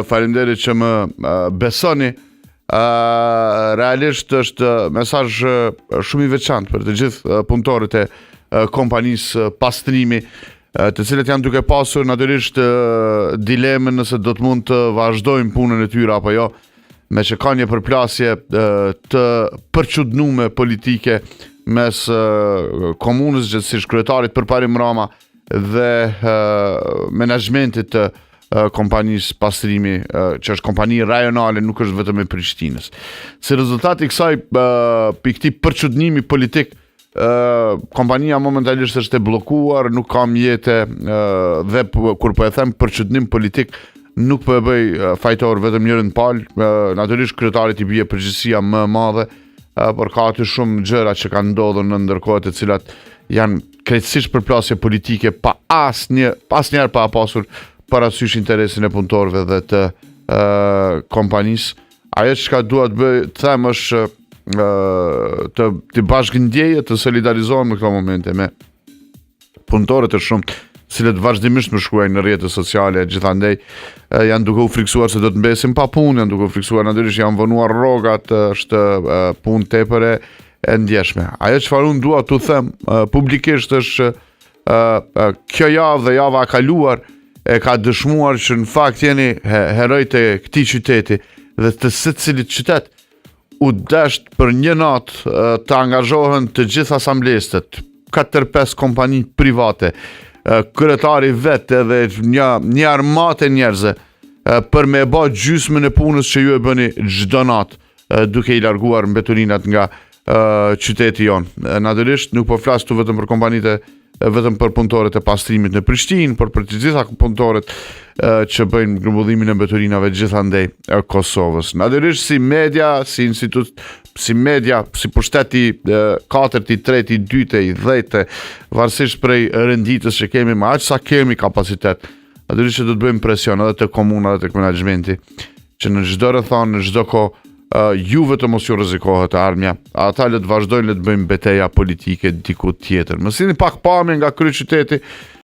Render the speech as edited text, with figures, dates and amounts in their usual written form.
Faleminderit që më besoni. Realisht është mesazh shumë i veçantë për të gjithë punëtorët e kompanisë pastrimi, të cilët janë duke pasur natyrisht dilemën nëse do të mund të vazhdojnë punën e tyre apo jo, me që ka një përplasje të përçudnume politike mes komunës gjithësisht, kryetarit Përparim Rama dhe menaxhmentit të kompanisë pastrimi, që është kompani rajonale, nuk është vetëm e Prishtinës. Si rezultat i kësaj këtij përçudnimi politik, kompania momentalisht është e bllokuar, nuk ka mjete dhe kur po e them përçudnim politik, nuk po e bëj fajtor vetëm njërin palë, natyrisht kryetarit i bie përgjegjësia më e madhe, por ka aty shumë gjëra që kanë ndodhur në ndërkohë të cilat janë krejtësisht përplasje politike pa asnjëherë pa pasur parasysh interesin e punëtorëve dhe të kompanisë. Ajo çka dua të bëj, të them është të bashkëndjeje, të solidarizohem në këto momente me punëtorët e shumt, cilët vazhdimisht më shkruajnë në rrjetet sociale, gjithandej janë duke u friksuar se do të mbesin pa punë, janë duke u friksuar natyrisht janë vonuar rrogat, është punë tepër e ndjeshme. Ajo çfarë unë dua t'u them publikisht është kjo javë dhe java e kaluar e ka dëshmuar që në fakt jeni herojt e këtij qyteti dhe të secilit qytet u desht për një natë të angazhohen të gjithë asamblestët, 4-5 kompani private, kryetari vetë edhe një armatë njerëze për me bë gjysmën e punës që ju e bëni çdo natë duke i larguar mbeturinat nga qyteti jonë. Natyrisht nuk po flas tu vetëm për kompanitë vetëm për punëtorët e pastrimit në Prishtinë, por për të gjitha punëtorët që bëjnë grumbullimin e mbeturinave gjithandej e Kosovës. Natyrisht si media, si institut, si media, si pushteti 4, 3, 2, 10, varësisht prej renditës që kemi, me aq sa kemi kapacitet, natyrisht që do të bëjmë presion edhe të komuna dhe të menaxhmenti, që në çdo rrethon, në çdo kohë juve të mos ju rrezikohet armja, ata le të vazhdojnë le të bëjmë betejë politike diku tjetër. Mos jeni pak pamje nga kryeqyteti,